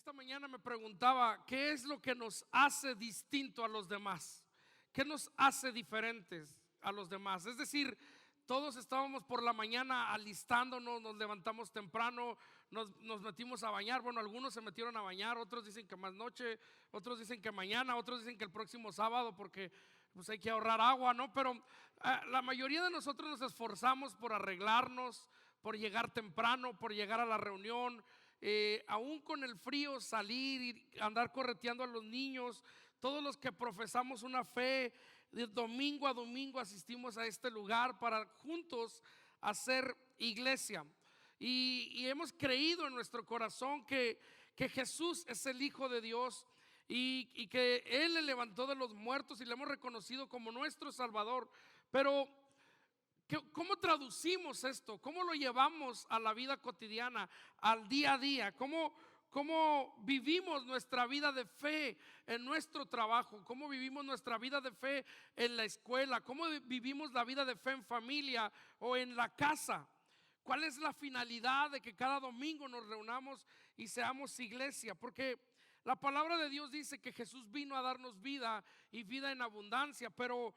Esta mañana me preguntaba, ¿qué es lo que nos hace distinto a los demás? ¿Qué nos hace diferentes a los demás? Es decir, todos estábamos por la mañana alistándonos, nos levantamos temprano, nos metimos a bañar. Bueno, algunos se metieron a bañar, otros dicen que más noche, otros dicen que mañana, otros dicen que el próximo sábado porque pues hay que ahorrar agua, ¿no? Pero la mayoría de nosotros nos esforzamos por arreglarnos, por llegar temprano, por llegar a la reunión. Aún con el frío, salir y andar correteando a los niños. Todos los que profesamos una fe, de domingo a domingo asistimos a este lugar para juntos hacer iglesia. Y hemos creído en nuestro corazón que Jesús es el Hijo de Dios y que Él le levantó de los muertos y le hemos reconocido como nuestro Salvador. Pero ¿cómo traducimos esto? ¿Cómo lo llevamos a la vida cotidiana, al día a día? ¿Cómo vivimos nuestra vida de fe en nuestro trabajo? ¿Cómo vivimos nuestra vida de fe en la escuela? ¿Cómo vivimos la vida de fe en familia o en la casa? ¿Cuál es la finalidad de que cada domingo nos reunamos y seamos iglesia? Porque la palabra de Dios dice que Jesús vino a darnos vida y vida en abundancia, pero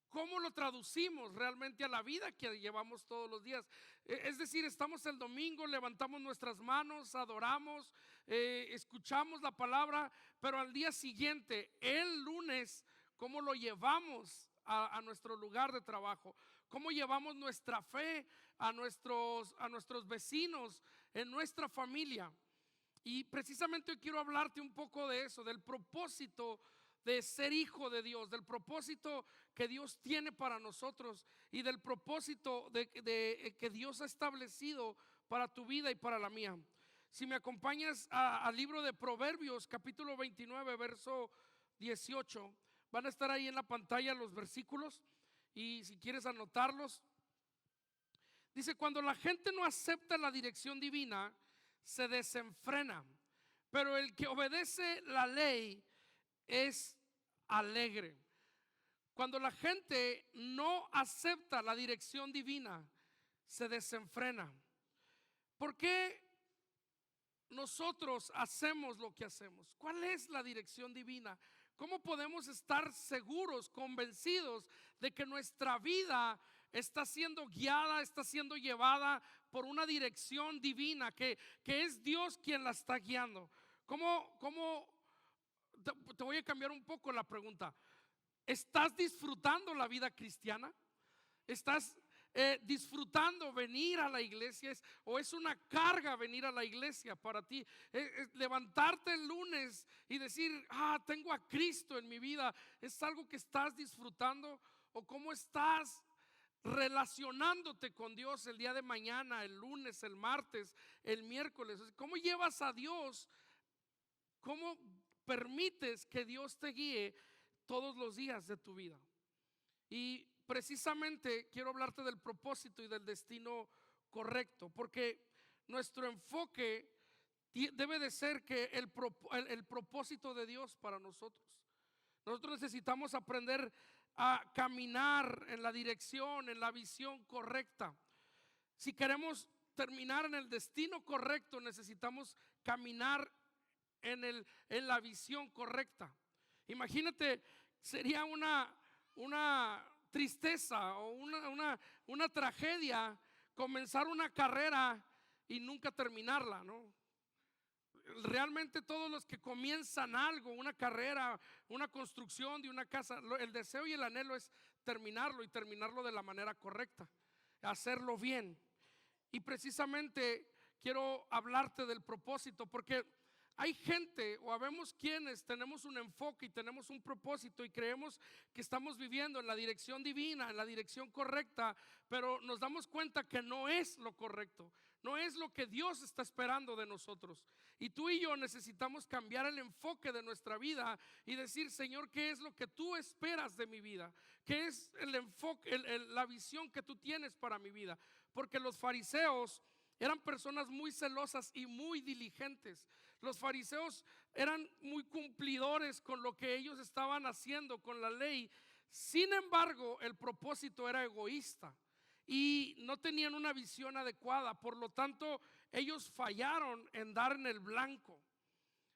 ¿cómo lo traducimos realmente a la vida que llevamos todos los días? Es decir, estamos el domingo, levantamos nuestras manos, adoramos, escuchamos la palabra, pero al día siguiente, el lunes, ¿cómo lo llevamos a nuestro lugar de trabajo? ¿Cómo llevamos nuestra fe a nuestros vecinos, en nuestra familia? Y precisamente hoy quiero hablarte un poco de eso, del propósito de ser hijo de Dios, del propósito que Dios tiene para nosotros y del propósito de que Dios ha establecido para tu vida y para la mía. Si me acompañas al libro de Proverbios, capítulo 29, verso 18, van a estar ahí en la pantalla los versículos y si quieres anotarlos. Dice: cuando la gente no acepta la dirección divina, se desenfrena, pero el que obedece la ley es alegre. Cuando la gente no acepta la dirección divina, se desenfrena. ¿Por qué nosotros hacemos lo que hacemos? ¿Cuál es la dirección divina? ¿Cómo podemos estar seguros, convencidos de que nuestra vida está siendo guiada, está siendo llevada por una dirección divina, que es Dios quien la está guiando? ¿Cómo? Te voy a cambiar un poco la pregunta. ¿Estás disfrutando la vida cristiana? ¿Estás disfrutando venir a la iglesia? ¿O es una carga venir a la iglesia para ti? Levantarte el lunes y decir: tengo a Cristo en mi vida. ¿Es algo que estás disfrutando? ¿O cómo estás relacionándote con Dios el día de mañana, el lunes, el martes, el miércoles? ¿Cómo llevas a Dios? ¿Cómo permites que Dios te guíe todos los días de tu vida? Y precisamente quiero hablarte del propósito y del destino correcto, porque nuestro enfoque debe de ser que el propósito de Dios para nosotros. Nosotros necesitamos aprender a caminar en la dirección, en la visión correcta. Si queremos terminar en el destino correcto, necesitamos caminar en la visión correcta. Imagínate, sería una tristeza o una tragedia comenzar una carrera y nunca terminarla, ¿no? Realmente todos los que comienzan algo, una carrera, una construcción de una casa, el deseo y el anhelo es terminarlo, y terminarlo de la manera correcta, hacerlo bien. Y precisamente quiero hablarte del propósito, porque hay gente, o habemos quienes tenemos un enfoque y tenemos un propósito y creemos que estamos viviendo en la dirección divina, en la dirección correcta, pero nos damos cuenta que no es lo correcto, no es lo que Dios está esperando de nosotros. Y tú y yo necesitamos cambiar el enfoque de nuestra vida y decir: Señor, ¿qué es lo que tú esperas de mi vida? ¿Qué es el enfoque, la visión que tú tienes para mi vida? Porque los fariseos eran personas muy celosas y muy diligentes. Los fariseos eran muy cumplidores con lo que ellos estaban haciendo, con la ley. Sin embargo, el propósito era egoísta y no tenían una visión adecuada. Por lo tanto, ellos fallaron en dar en el blanco.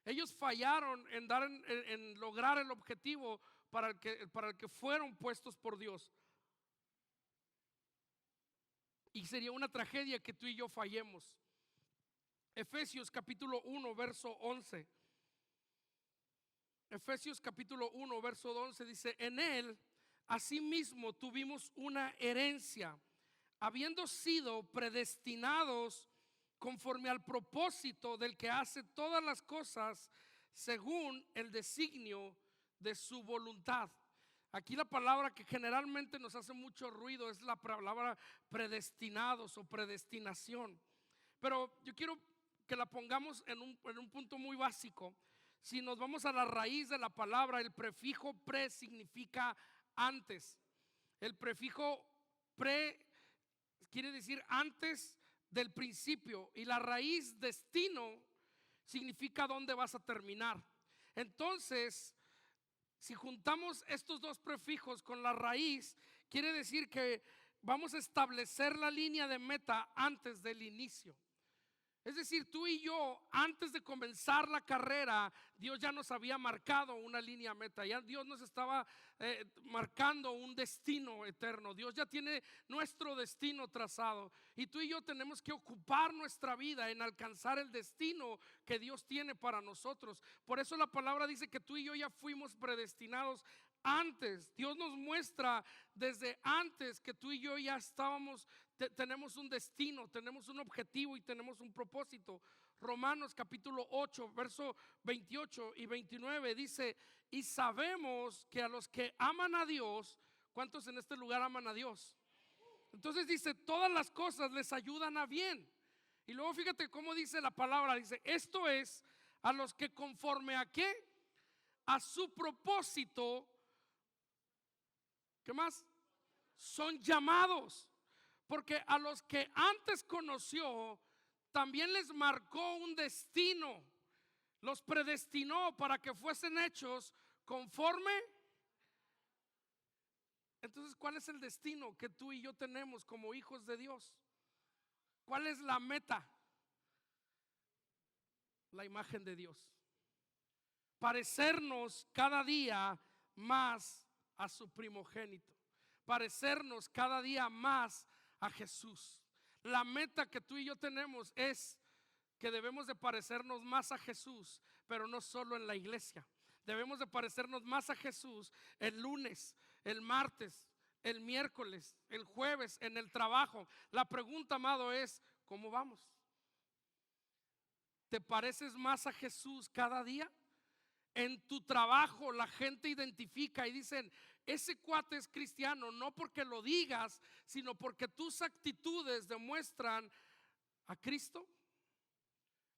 Ellos fallaron en dar en lograr el objetivo para el que fueron puestos por Dios. Y sería una tragedia que tú y yo fallemos. Efesios capítulo 1, verso 11. Efesios capítulo 1, verso 11 dice: en él asimismo tuvimos una herencia, habiendo sido predestinados conforme al propósito del que hace todas las cosas según el designio de su voluntad. Aquí la palabra que generalmente nos hace mucho ruido es la palabra predestinados o predestinación. Pero yo quiero que la pongamos en un punto muy básico. Si nos vamos a la raíz de la palabra, el prefijo pre significa antes. El prefijo pre quiere decir antes del principio, y la raíz destino significa dónde vas a terminar. Entonces, si juntamos estos dos prefijos con la raíz, quiere decir que vamos a establecer la línea de meta antes del inicio. Es decir, tú y yo, antes de comenzar la carrera, Dios ya nos había marcado una línea meta. Ya Dios nos estaba marcando un destino eterno. Dios ya tiene nuestro destino trazado. Y tú y yo tenemos que ocupar nuestra vida en alcanzar el destino que Dios tiene para nosotros. Por eso la palabra dice que tú y yo ya fuimos predestinados antes. Dios nos muestra desde antes que tú y yo ya estábamos, tenemos un destino, tenemos un objetivo y tenemos un propósito. Romanos capítulo 8, verso 28 y 29 dice: y sabemos que a los que aman a Dios, ¿cuántos en este lugar aman a Dios? Entonces dice, todas las cosas les ayudan a bien. Y luego fíjate cómo dice la palabra, dice: esto es a los que conforme a qué, a su propósito, ¿qué más? Son llamados. Porque a los que antes conoció, también les marcó un destino. Los predestinó para que fuesen hechos conforme. Entonces, ¿cuál es el destino que tú y yo tenemos como hijos de Dios? ¿Cuál es la meta? La imagen de Dios. Parecernos cada día más a su primogénito, parecernos cada día más a Jesús. La meta que tú y yo tenemos es que debemos de parecernos más a Jesús, pero no solo en la iglesia. Debemos de parecernos más a Jesús el lunes, el martes, el miércoles, el jueves, en el trabajo. La pregunta, amado, es: ¿cómo vamos? ¿Te pareces más a Jesús cada día? En tu trabajo la gente identifica y dicen: ese cuate es cristiano, no porque lo digas, sino porque tus actitudes demuestran a Cristo.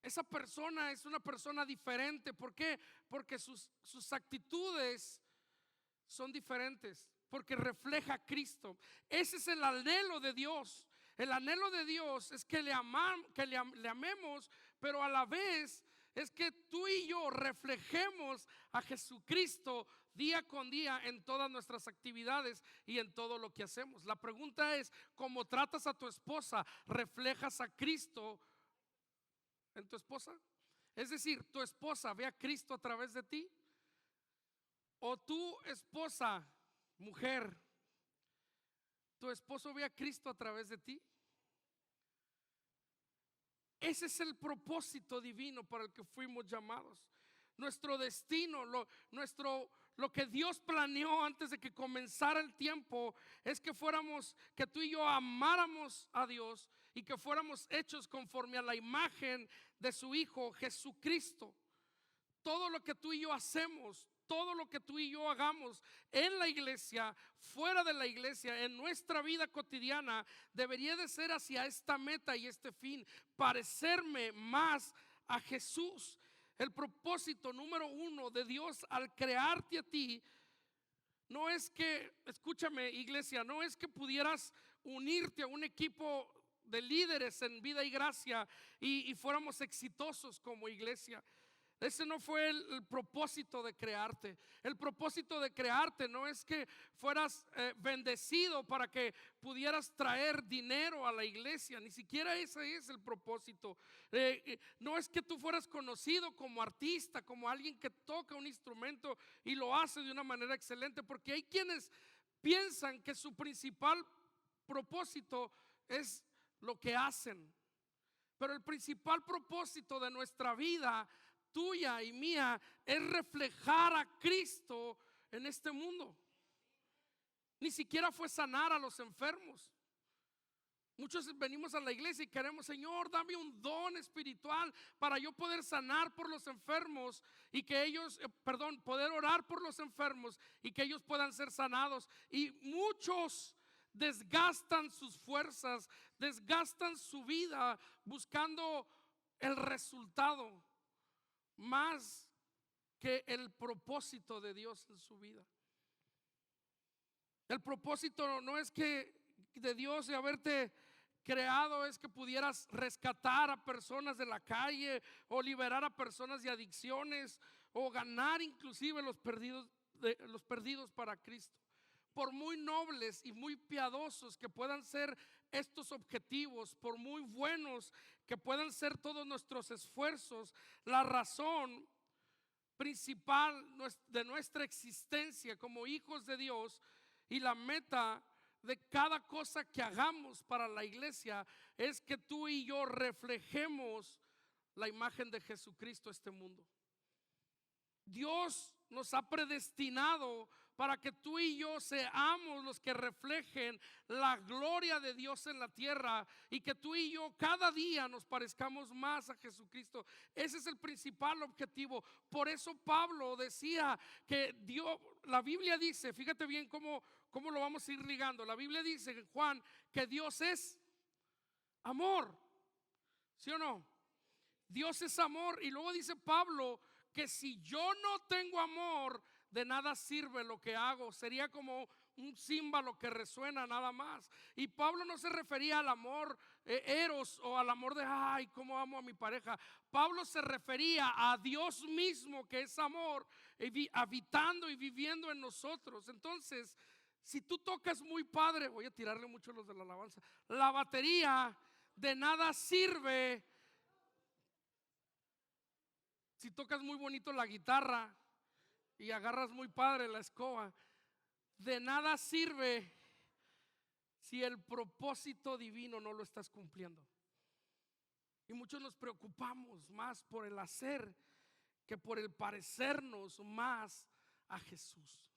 Esa persona es una persona diferente. ¿Por qué? Porque sus actitudes son diferentes, porque refleja a Cristo. Ese es el anhelo de Dios. El anhelo de Dios es que le amemos, pero a la vez es que tú y yo reflejemos a Jesucristo día con día en todas nuestras actividades y en todo lo que hacemos. La pregunta es: ¿cómo tratas a tu esposa? ¿Reflejas a Cristo en tu esposa? Es decir, ¿tu esposa ve a Cristo a través de ti? ¿O tu esposa, mujer, tu esposo ve a Cristo a través de ti? Ese es el propósito divino para el que fuimos llamados. Nuestro destino, lo que Dios planeó antes de que comenzara el tiempo, es que que tú y yo amáramos a Dios y que fuéramos hechos conforme a la imagen de su Hijo Jesucristo. Todo lo que tú y yo hacemos, todo lo que tú y yo hagamos en la iglesia, fuera de la iglesia, en nuestra vida cotidiana, debería de ser hacia esta meta y este fin: parecerme más a Jesús. El propósito número uno de Dios al crearte a ti no es que, escúchame iglesia, no es que pudieras unirte a un equipo de líderes en Vida y Gracia y fuéramos exitosos como iglesia. Ese no fue el propósito de crearte. El propósito de crearte no es que fueras bendecido para que pudieras traer dinero a la iglesia. Ni siquiera ese es el propósito. No es que tú fueras conocido como artista, como alguien que toca un instrumento y lo hace de una manera excelente. Porque hay quienes piensan que su principal propósito es lo que hacen. Pero el principal propósito de nuestra vida, tuya y mía, es reflejar a Cristo en este mundo. Ni siquiera fue sanar a los enfermos. Muchos venimos a la iglesia y queremos: Señor, dame un don espiritual para yo poder sanar por los enfermos y que ellos, poder orar por los enfermos y que ellos puedan ser sanados. Y muchos desgastan sus fuerzas, desgastan su vida buscando el resultado más que el propósito de Dios en su vida. El propósito no es que de Dios de haberte creado es que pudieras rescatar a personas de la calle o liberar a personas de adicciones o ganar inclusive los perdidos para Cristo. Por muy nobles y muy piadosos que puedan ser estos objetivos, por muy buenos que puedan ser todos nuestros esfuerzos, la razón principal de nuestra existencia como hijos de Dios y la meta de cada cosa que hagamos para la iglesia es que tú y yo reflejemos la imagen de Jesucristo a este mundo. Dios nos ha predestinado para que tú y yo seamos los que reflejen la gloria de Dios en la tierra y que tú y yo cada día nos parezcamos más a Jesucristo. Ese es el principal objetivo. Por eso Pablo decía que Dios, la Biblia dice, fíjate bien cómo lo vamos a ir ligando. La Biblia dice en Juan que Dios es amor, ¿sí o no? Dios es amor. Y luego dice Pablo que si yo no tengo amor, de nada sirve lo que hago. Sería como un címbalo que resuena nada más. Y Pablo no se refería al amor eros o al amor de ay, cómo amo a mi pareja. Pablo se refería a Dios mismo, que es amor, habitando y viviendo en nosotros. Entonces, si tú tocas muy padre, voy a tirarle mucho a los de la alabanza, la batería, de nada sirve. Si tocas muy bonito la guitarra y agarras muy padre la escoba, de nada sirve si el propósito divino no lo estás cumpliendo. Y muchos nos preocupamos más por el hacer que por el parecernos más a Jesús.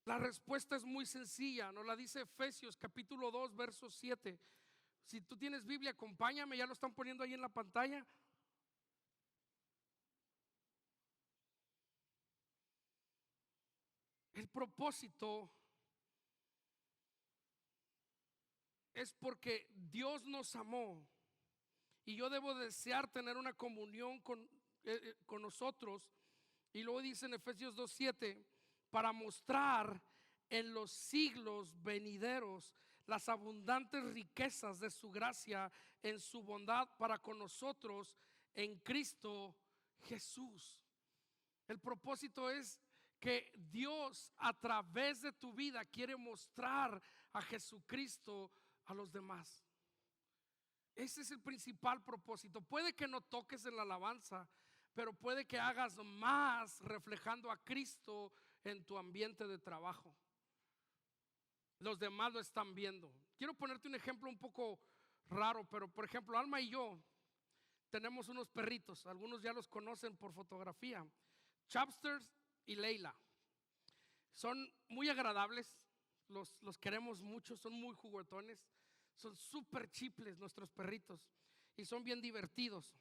La respuesta es muy sencilla, nos la dice Efesios capítulo 2 verso 7. Si tú tienes Biblia, acompáñame, ya lo están poniendo ahí en la pantalla. El propósito es porque Dios nos amó y yo debo desear tener una comunión con nosotros. Y luego dice en Efesios 2:7, para mostrar en los siglos venideros las abundantes riquezas de su gracia en su bondad para con nosotros en Cristo Jesús. El propósito es que Dios a través de tu vida quiere mostrar a Jesucristo a los demás. Ese es el principal propósito. Puede que no toques en la alabanza, pero puede que hagas más reflejando a Cristo en tu ambiente de trabajo. Los demás lo están viendo. Quiero ponerte un ejemplo un poco raro, pero por ejemplo, Alma y yo tenemos unos perritos. Algunos ya los conocen por fotografía, Chapsters y Leila. Son muy agradables, los queremos mucho, son muy juguetones, son súper chiples nuestros perritos y son bien divertidos.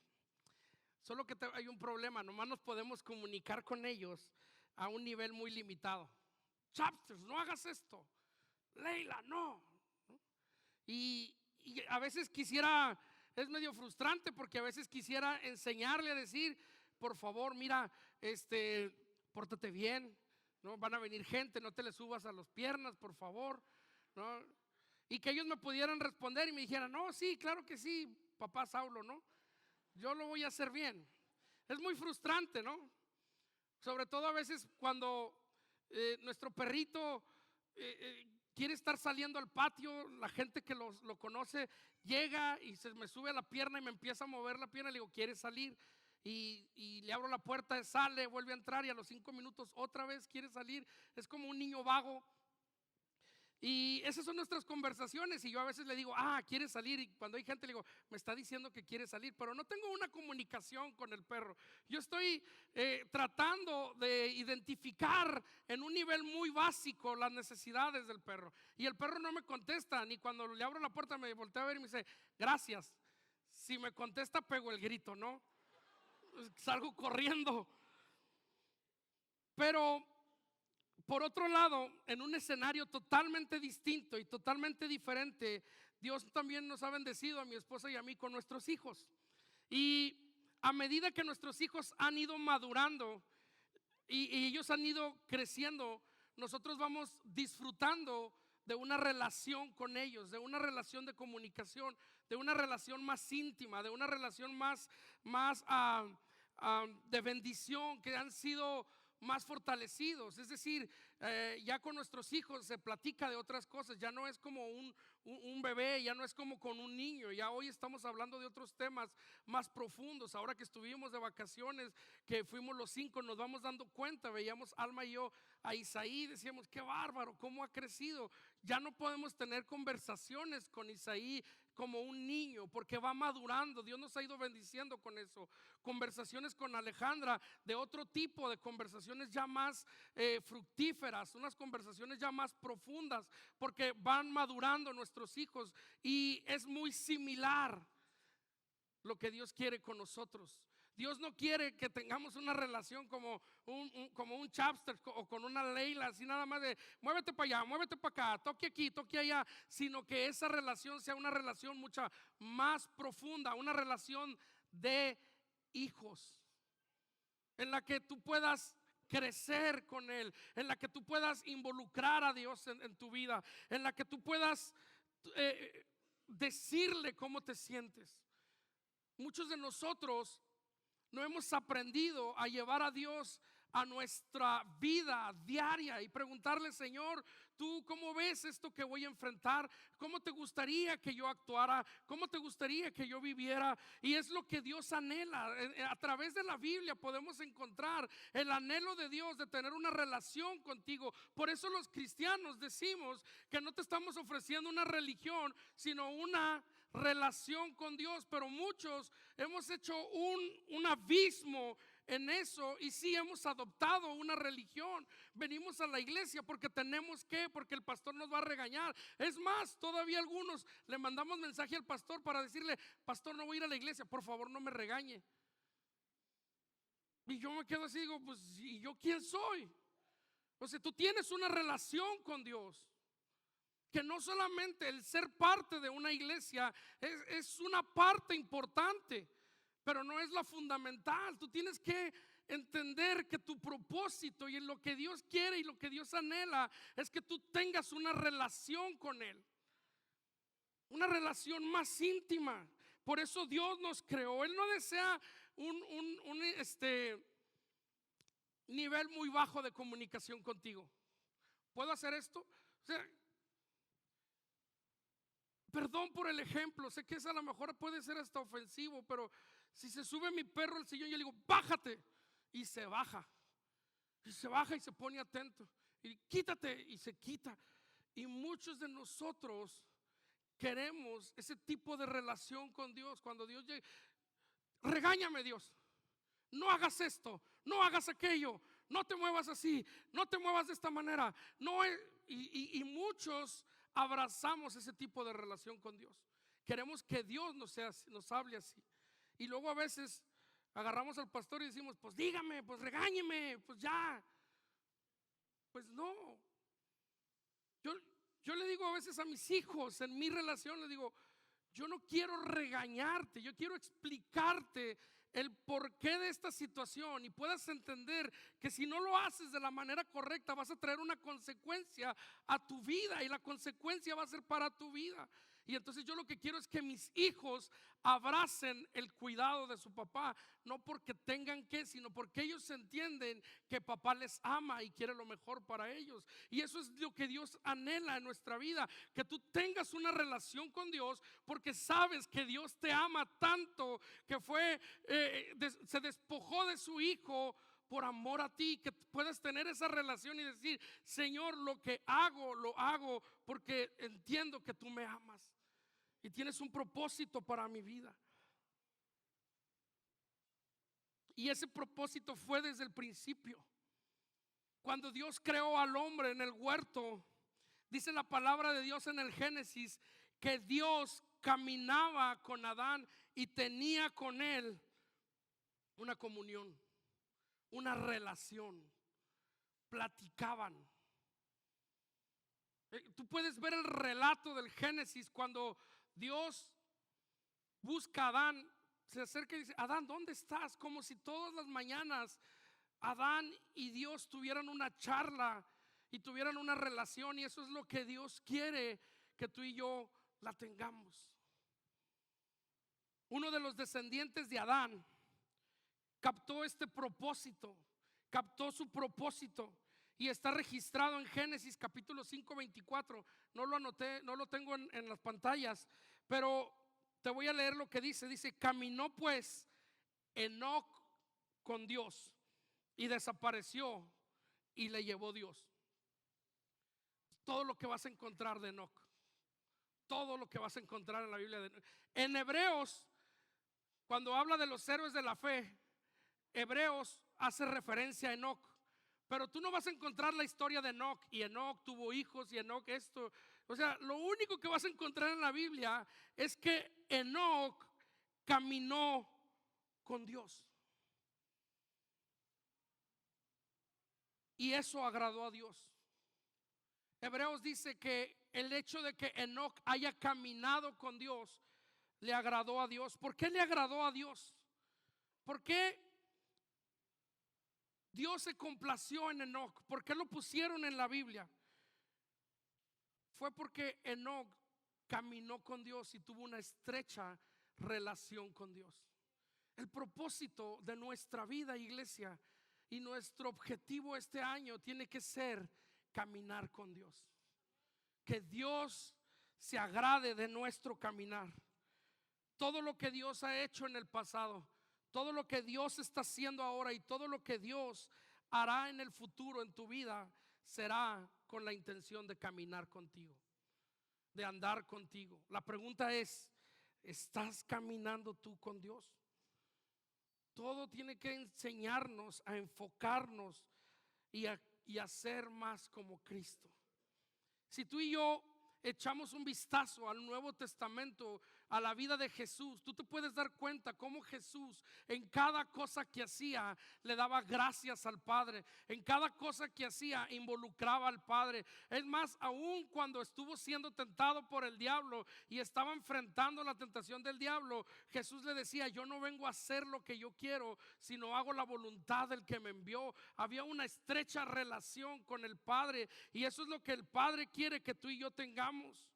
Solo que hay un problema, nomás nos podemos comunicar con ellos a un nivel muy limitado. Chapsters, no hagas esto. Leila, no. Y a veces quisiera, es medio frustrante porque a veces quisiera enseñarle a decir, por favor, mira, pórtate bien, ¿no? Van a venir gente, no te le subas a las piernas, por favor, ¿no? Y que ellos me pudieran responder y me dijeran, no, sí, claro que sí, papá Saulo, ¿no? Yo lo voy a hacer bien. Es muy frustrante, ¿no? Sobre todo a veces cuando nuestro perrito quiere estar saliendo al patio, la gente que lo conoce llega y se me sube a la pierna y me empieza a mover la pierna. Le digo, ¿quiere salir? Y le abro la puerta, sale, vuelve a entrar y a los 5 minutos otra vez quiere salir. Es como un niño vago. Y esas son nuestras conversaciones. Y yo a veces le digo, quiere salir. Y cuando hay gente le digo, me está diciendo que quiere salir, pero no tengo una comunicación con el perro. Yo estoy tratando de identificar en un nivel muy básico las necesidades del perro. Y el perro no me contesta, ni cuando le abro la puerta me voltea a ver y me dice, gracias. Si me contesta, pego el grito, ¿no? Salgo corriendo. Pero por otro lado, en un escenario totalmente distinto y totalmente diferente, Dios también nos ha bendecido a mi esposa y a mí con nuestros hijos. Y a medida que nuestros hijos han ido madurando y ellos han ido creciendo, nosotros vamos disfrutando de una relación con ellos, de una relación de comunicación, de una relación más íntima, de una relación más de bendición, que han sido más fortalecidos. Es decir, ya con nuestros hijos se platica de otras cosas. Ya no es como un bebé, ya no es como con un niño. Ya hoy estamos hablando de otros temas más profundos. Ahora que estuvimos de vacaciones, que fuimos los 5, nos vamos dando cuenta. Veíamos Alma y yo a Isaí, decíamos, qué bárbaro, cómo ha crecido. Ya no podemos tener conversaciones con Isaí como un niño, porque va madurando. Dios nos ha ido bendiciendo con eso. Conversaciones con Alejandra, de otro tipo de conversaciones ya más fructíferas, unas conversaciones ya más profundas, porque van madurando nuestros hijos. Y es muy similar lo que Dios quiere con nosotros. Dios no quiere que tengamos una relación como un chapster o con una Leila, así nada más de muévete para allá, muévete para acá, toque aquí, toque allá, sino que esa relación sea una relación mucha más profunda, una relación de hijos, en la que tú puedas crecer con Él, en la que tú puedas involucrar a Dios en tu vida, en la que tú puedas decirle cómo te sientes. Muchos de nosotros no hemos aprendido a llevar a Dios a nuestra vida diaria y preguntarle, Señor, ¿tú cómo ves esto que voy a enfrentar? ¿Cómo te gustaría que yo actuara? ¿Cómo te gustaría que yo viviera? Y es lo que Dios anhela. A través de la Biblia podemos encontrar el anhelo de Dios de tener una relación contigo. Por eso los cristianos decimos que no te estamos ofreciendo una religión, sino una relación con Dios. Pero muchos hemos hecho un abismo en eso, y sí hemos adoptado una religión. Venimos a la iglesia porque tenemos que, porque el pastor nos va a regañar. Es más, todavía algunos le mandamos mensaje al pastor para decirle, pastor, no voy a ir a la iglesia, por favor no me regañe. Y yo me quedo así, digo, pues, ¿y yo quién soy? O sea, tú tienes una relación con Dios, que no solamente el ser parte de una iglesia es una parte importante, pero no es la fundamental. Tú tienes que entender que tu propósito y en lo que Dios quiere y lo que Dios anhela es que tú tengas una relación con Él, una relación más íntima. Por eso Dios nos creó. Él no desea un nivel muy bajo de comunicación contigo. ¿Puedo hacer esto? O sea, perdón por el ejemplo, sé que eso a lo mejor puede ser hasta ofensivo, pero si se sube mi perro al sillón, yo le digo, bájate, y se baja, y se pone atento, y quítate, y se quita. Y muchos de nosotros queremos ese tipo de relación con Dios. Cuando Dios llega, regáñame Dios, no hagas esto, no hagas aquello, no te muevas así, no te muevas de esta manera. Y muchos abrazamos ese tipo de relación con Dios. Queremos que Dios nos hable así. Y luego a veces agarramos al pastor y decimos, pues dígame, pues regáñeme, pues ya. Pues no. Yo le digo a veces a mis hijos, en mi relación, les digo, yo no quiero regañarte, yo quiero explicarte el porqué de esta situación, y puedas entender que si no lo haces de la manera correcta vas a traer una consecuencia a tu vida, y la consecuencia va a ser para tu vida. Y entonces yo lo que quiero es que mis hijos abracen el cuidado de su papá, no porque tengan que, sino porque ellos entienden que papá les ama y quiere lo mejor para ellos. Y eso es lo que Dios anhela en nuestra vida, que tú tengas una relación con Dios, porque sabes que Dios te ama tanto que se despojó de su hijo por amor a ti, que puedas tener esa relación y decir: Señor, lo que hago, lo hago porque entiendo que tú me amas y tienes un propósito para mi vida. Y ese propósito fue desde el principio. Cuando Dios creó al hombre en el huerto, dice la palabra de Dios en el Génesis que Dios caminaba con Adán y tenía con él una comunión, una relación, platicaban. Tú puedes ver el relato del Génesis cuando Dios busca a Adán, se acerca y dice: Adán, ¿dónde estás? Como si todas las mañanas Adán y Dios tuvieran una charla y tuvieran una relación, y eso es lo que Dios quiere que tú y yo la tengamos. Uno de los descendientes de Adán captó este propósito, captó su propósito, y está registrado en Génesis capítulo 5, 24. No lo anoté, no lo tengo en las pantallas, pero te voy a leer lo que dice. Dice: caminó pues Enoc con Dios y desapareció y le llevó Dios. Todo lo que vas a encontrar de Enoc, todo lo que vas a encontrar en la Biblia de Enoc. En Hebreos, cuando habla de los héroes de la fe, Hebreos hace referencia a Enoc. Pero tú no vas a encontrar la historia de Enoc, y Enoc tuvo hijos, y Enoc esto. O sea, lo único que vas a encontrar en la Biblia es que Enoc caminó con Dios. Y eso agradó a Dios. Hebreos dice que el hecho de que Enoc haya caminado con Dios le agradó a Dios. ¿Por qué le agradó a Dios? ¿Por qué Dios se complació en Enoc? ¿Por qué lo pusieron en la Biblia? Fue porque Enoc caminó con Dios y tuvo una estrecha relación con Dios. El propósito de nuestra vida, iglesia, y nuestro objetivo este año tiene que ser caminar con Dios. Que Dios se agrade de nuestro caminar. Todo lo que Dios ha hecho en el pasado, todo lo que Dios está haciendo ahora y todo lo que Dios hará en el futuro en tu vida será con la intención de caminar contigo, de andar contigo. La pregunta es: ¿estás caminando tú con Dios? Todo tiene que enseñarnos a enfocarnos y a ser más como Cristo. Si tú y yo echamos un vistazo al Nuevo Testamento, a la vida de Jesús, tú te puedes dar cuenta cómo Jesús en cada cosa que hacía le daba gracias al Padre. En cada cosa que hacía involucraba al Padre. Es más, aún cuando estuvo siendo tentado por el diablo y estaba enfrentando la tentación del diablo, Jesús le decía: yo no vengo a hacer lo que yo quiero, sino hago la voluntad del que me envió. Había una estrecha relación con el Padre, y eso es lo que el Padre quiere que tú y yo tengamos.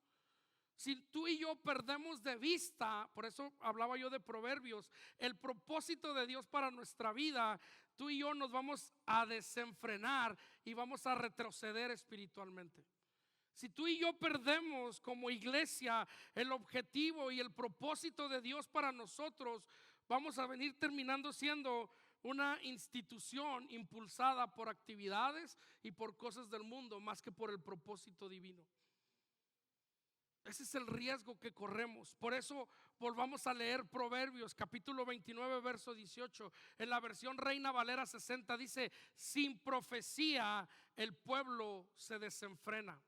Si tú y yo perdemos de vista, por eso hablaba yo de Proverbios, el propósito de Dios para nuestra vida, tú y yo nos vamos a desenfrenar y vamos a retroceder espiritualmente. Si tú y yo perdemos como iglesia el objetivo y el propósito de Dios para nosotros, vamos a venir terminando siendo una institución impulsada por actividades y por cosas del mundo, más que por el propósito divino. Ese es el riesgo que corremos. Por eso volvamos a leer Proverbios capítulo 29 verso 18. En la versión Reina Valera 60 dice: sin profecía el pueblo se desenfrena.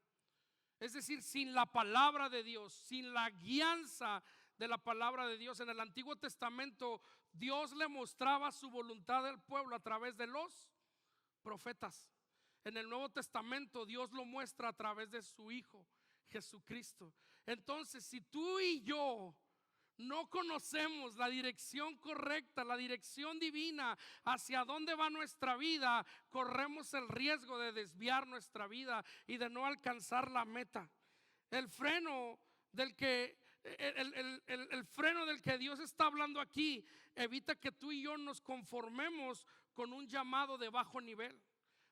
Es decir, sin la palabra de Dios, sin la guianza de la palabra de Dios. En el Antiguo Testamento Dios le mostraba su voluntad al pueblo a través de los profetas. En el Nuevo Testamento Dios lo muestra a través de su Hijo Jesucristo. Entonces, si tú y yo no conocemos la dirección correcta, la dirección divina hacia dónde va nuestra vida, corremos el riesgo de desviar nuestra vida y de no alcanzar la meta. El freno del que el freno del que Dios está hablando aquí evita que tú y yo nos conformemos con un llamado de bajo nivel.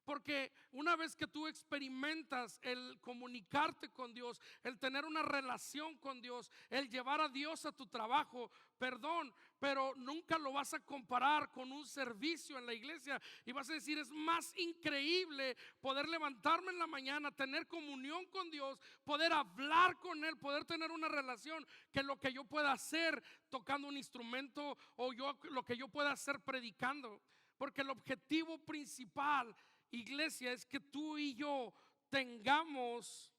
Porque una vez que tú experimentas el comunicarte con Dios, el tener una relación con Dios, el llevar a Dios a tu trabajo, perdón, pero nunca lo vas a comparar con un servicio en la iglesia. Y vas a decir, es más increíble poder levantarme en la mañana, tener comunión con Dios, poder hablar con Él, poder tener una relación, que lo que yo pueda hacer tocando un instrumento, o lo que yo pueda hacer predicando. Porque el objetivo principal, iglesia, es que tú y yo tengamos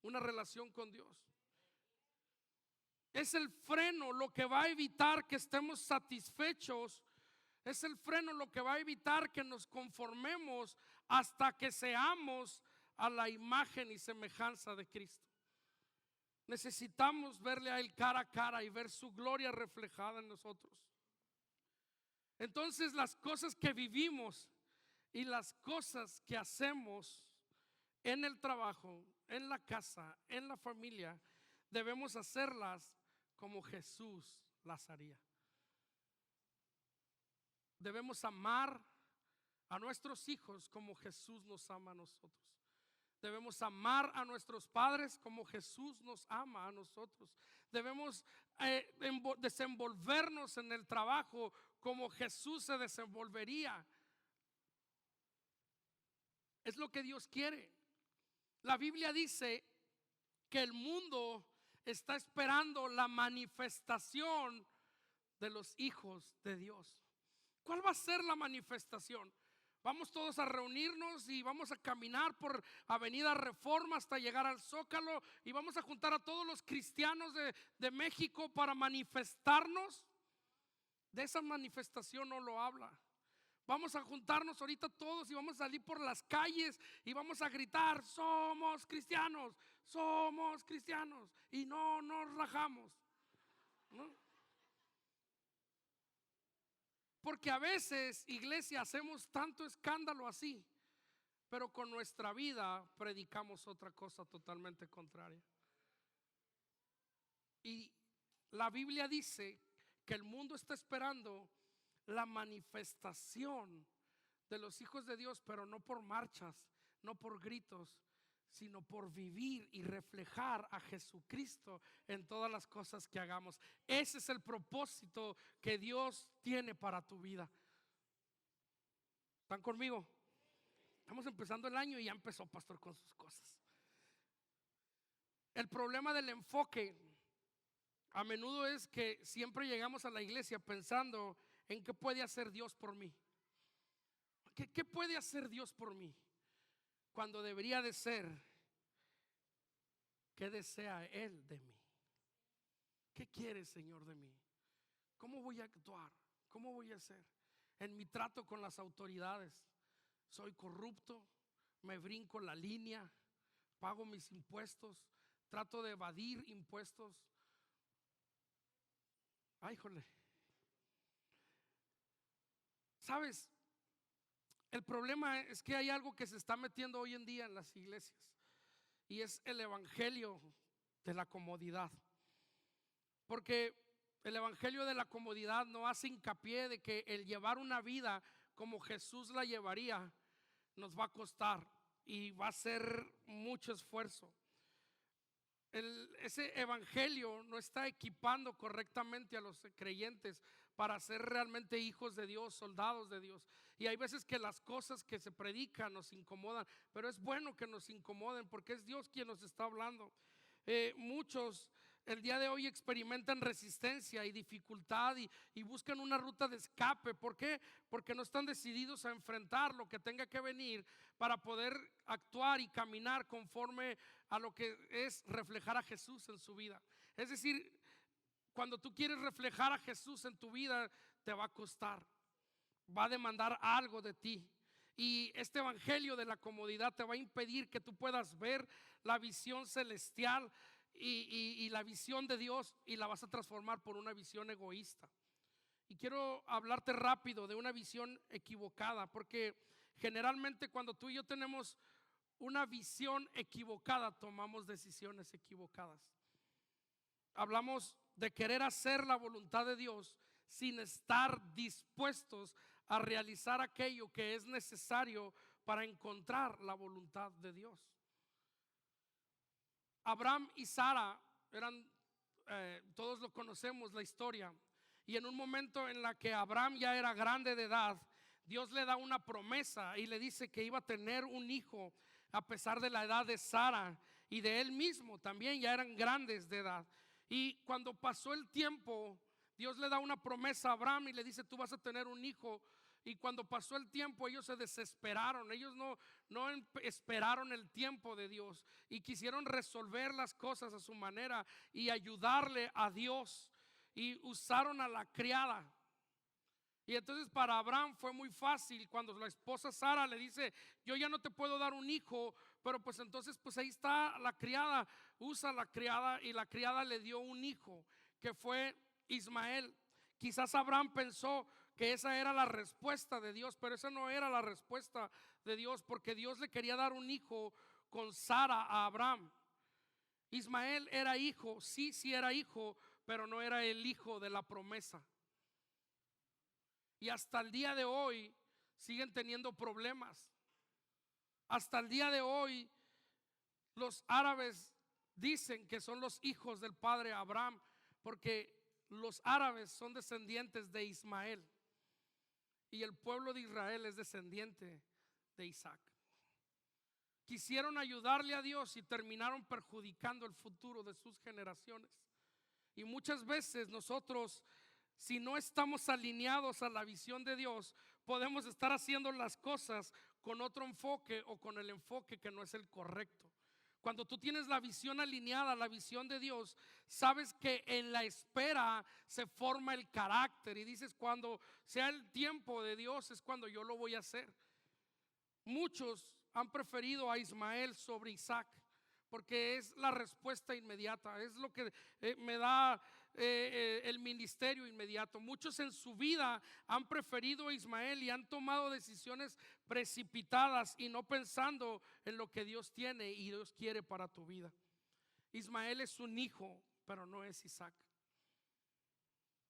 una relación con Dios. Es el freno lo que va a evitar que estemos satisfechos. Es el freno lo que va a evitar que nos conformemos hasta que seamos a la imagen y semejanza de Cristo. Necesitamos verle a Él cara a cara y ver su gloria reflejada en nosotros. Entonces, las cosas que vivimos y las cosas que hacemos en el trabajo, en la casa, en la familia, debemos hacerlas como Jesús las haría. Debemos amar a nuestros hijos como Jesús nos ama a nosotros. Debemos amar a nuestros padres como Jesús nos ama a nosotros. Debemos desenvolvernos en el trabajo como Jesús se desenvolvería. Es lo que Dios quiere. La Biblia dice que el mundo está esperando la manifestación de los hijos de Dios. ¿Cuál va a ser la manifestación? Vamos todos a reunirnos y vamos a caminar por Avenida Reforma hasta llegar al Zócalo, y vamos a juntar a todos los cristianos de México para manifestarnos. De esa manifestación no lo habla. Vamos a juntarnos ahorita todos y vamos a salir por las calles y vamos a gritar: somos cristianos, y no nos rajamos, ¿no? Porque a veces, iglesia, hacemos tanto escándalo así, pero con nuestra vida predicamos otra cosa totalmente contraria. Y la Biblia dice que el mundo está esperando la manifestación de los hijos de Dios, pero no por marchas, no por gritos, sino por vivir y reflejar a Jesucristo en todas las cosas que hagamos. Ese es el propósito que Dios tiene para tu vida. ¿Están conmigo? Estamos empezando el año y ya empezó pastor con sus cosas. El problema del enfoque a menudo es que siempre llegamos a la iglesia pensando en qué puede hacer Dios por mí. ¿Qué puede hacer Dios por mí? Cuando debería de ser, ¿qué desea Él de mí? ¿Qué quiere, Señor, de mí? ¿Cómo voy a actuar? ¿Cómo voy a hacer? En mi trato con las autoridades, soy corrupto, me brinco la línea, pago mis impuestos, trato de evadir impuestos. Ay, jole. ¿Sabes? El problema es que hay algo que se está metiendo hoy en día en las iglesias, y es el evangelio de la comodidad. Porque el evangelio de la comodidad no hace hincapié de que el llevar una vida como Jesús la llevaría nos va a costar y va a ser mucho esfuerzo. Ese evangelio no está equipando correctamente a los creyentes para ser realmente hijos de Dios, soldados de Dios. Y hay veces que las cosas que se predican nos incomodan, pero es bueno que nos incomoden porque es Dios quien nos está hablando. Muchos el día de hoy experimentan resistencia y dificultad y buscan una ruta de escape. ¿Por qué? Porque no están decididos a enfrentar lo que tenga que venir para poder actuar y caminar conforme a lo que es reflejar a Jesús en su vida. Es decir, cuando tú quieres reflejar a Jesús en tu vida, te va a costar, va a demandar algo de ti. Y este evangelio de la comodidad te va a impedir que tú puedas ver la visión celestial y la visión de Dios, y la vas a transformar por una visión egoísta. Y quiero hablarte rápido de una visión equivocada, porque generalmente cuando tú y yo tenemos una visión equivocada, tomamos decisiones equivocadas. hablamos de querer hacer la voluntad de Dios sin estar dispuestos a realizar aquello que es necesario para encontrar la voluntad de Dios. Abraham y Sara eran, todos lo conocemos la historia, y en un momento en la que Abraham ya era grande de edad, Dios le da una promesa y le dice que iba a tener un hijo a pesar de la edad de Sara y de él mismo también, ya eran grandes de edad. Y cuando pasó el tiempo, Dios le da una promesa a Abraham y le dice: tú vas a tener un hijo. Y cuando pasó el tiempo, ellos se desesperaron. Ellos no esperaron el tiempo de Dios y quisieron resolver las cosas a su manera y ayudarle a Dios, y usaron a la criada. Y entonces para Abraham fue muy fácil cuando la esposa Sara le dice: yo ya no te puedo dar un hijo, pero pues entonces pues ahí está la criada. Usa la criada, y la criada le dio un hijo que fue Ismael. Quizás Abraham pensó que esa era la respuesta de Dios, pero esa no era la respuesta de Dios, porque Dios le quería dar un hijo con Sara a Abraham. Ismael era hijo, sí era hijo, pero no era el hijo de la promesa. Y hasta el día de hoy siguen teniendo problemas. Hasta el día de hoy los árabes dicen que son los hijos del padre Abraham, porque los árabes son descendientes de Ismael y el pueblo de Israel es descendiente de Isaac. Quisieron ayudarle a Dios y terminaron perjudicando el futuro de sus generaciones. Y muchas veces nosotros, si no estamos alineados a la visión de Dios, podemos estar haciendo las cosas con otro enfoque o con el enfoque que no es el correcto. Cuando tú tienes la visión alineada a la visión de Dios, sabes que en la espera se forma el carácter y dices: cuando sea el tiempo de Dios es cuando yo lo voy a hacer. Muchos han preferido a Ismael sobre Isaac porque es la respuesta inmediata, es lo que me da el ministerio inmediato. Muchos en su vida han preferido a Ismael y han tomado decisiones precipitadas y no pensando en lo que Dios tiene y Dios quiere para tu vida. Ismael es un hijo, pero no es Isaac.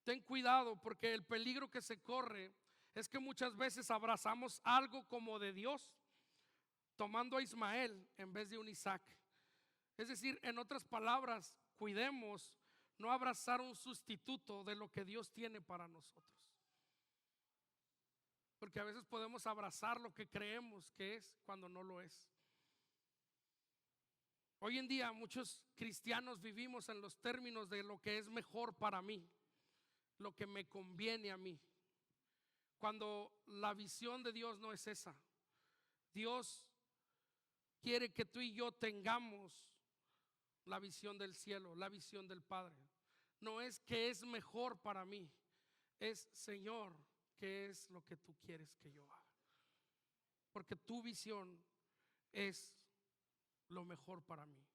Ten cuidado, porque el peligro que se corre es que muchas veces abrazamos algo como de Dios, tomando a Ismael en vez de un Isaac. Es decir, en otras palabras, cuidemos no abrazar un sustituto de lo que Dios tiene para nosotros, porque a veces podemos abrazar lo que creemos que es cuando no lo es. Hoy en día muchos cristianos vivimos en los términos de lo que es mejor para mí, lo que me conviene a mí, cuando la visión de Dios no es esa. Dios quiere que tú y yo tengamos la visión del cielo, la visión del Padre. No es que es mejor para mí, es: Señor, ¿qué es lo que tú quieres que yo haga? Porque tu visión es lo mejor para mí.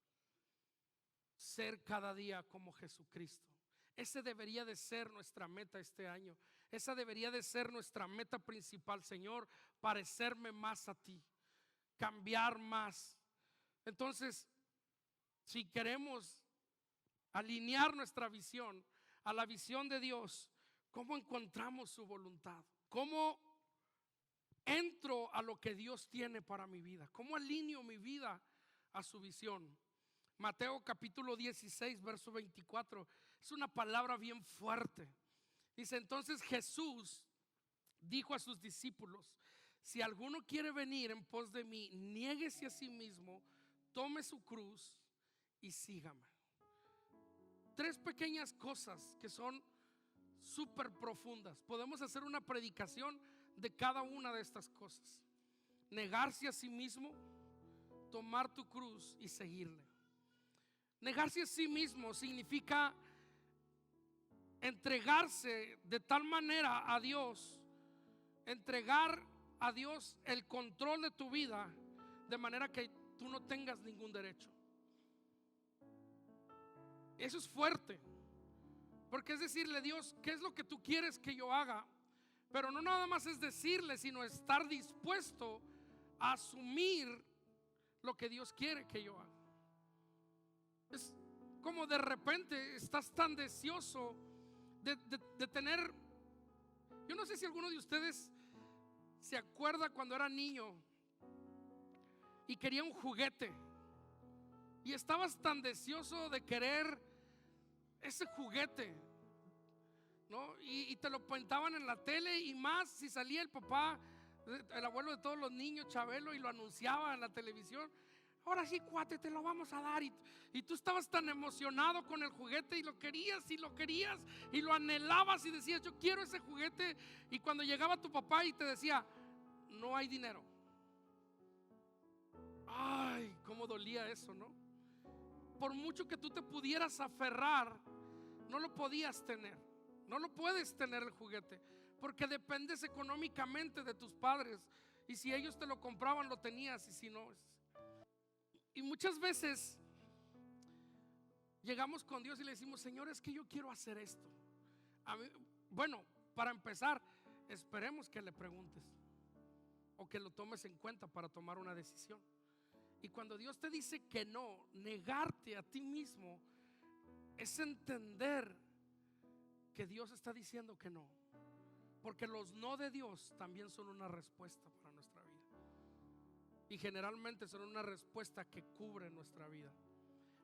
Ser cada día como Jesucristo. Ese debería de ser nuestra meta este año. Esa debería de ser nuestra meta principal: Señor, parecerme más a ti, cambiar más. Entonces, si queremos alinear nuestra visión a la visión de Dios, ¿cómo encontramos su voluntad? ¿Cómo entro a lo que Dios tiene para mi vida? ¿Cómo alineo mi vida a su visión? Mateo capítulo 16, verso 24, es una palabra bien fuerte. Dice: entonces Jesús dijo a sus discípulos: si alguno quiere venir en pos de mí, niéguese a sí mismo, tome su cruz y sígame. Tres pequeñas cosas que son súper profundas. Podemos hacer una predicación de cada una de estas cosas. Negarse a sí mismo, tomar tu cruz y seguirle. Negarse a sí mismo significa entregarse de tal manera a Dios, entregar a Dios el control de tu vida, de manera que tú no tengas ningún derecho. Eso es fuerte, porque es decirle: Dios, ¿qué es lo que tú quieres que yo haga? Pero no nada más es decirle, sino estar dispuesto a asumir lo que Dios quiere que yo haga. Es como de repente estás tan deseoso de tener. Yo no sé si alguno de ustedes se acuerda cuando era niño y quería un juguete y estabas tan deseoso de querer ese juguete, ¿no? Y te lo pintaban en la tele, y más si salía el papá, el abuelo de todos los niños, Chabelo, y lo anunciaba en la televisión. Ahora sí, cuate, te lo vamos a dar. Y tú estabas tan emocionado con el juguete y lo querías y lo querías y lo anhelabas y decías, yo quiero ese juguete. Y cuando llegaba tu papá y te decía, no hay dinero. Ay, cómo dolía eso, ¿no? Por mucho que tú te pudieras aferrar, no lo podías tener. No lo puedes tener el juguete, porque dependes económicamente de tus padres. Y si ellos te lo compraban, lo tenías, y si no. Y muchas veces llegamos con Dios y le decimos, Señor, es que yo quiero hacer esto. Bueno, para empezar, esperemos que le preguntes o que lo tomes en cuenta para tomar una decisión. Y cuando Dios te dice que no, negarte a ti mismo es entender que Dios está diciendo que no, porque los no de Dios también son una respuesta para nuestra vida, y generalmente son una respuesta que cubre nuestra vida.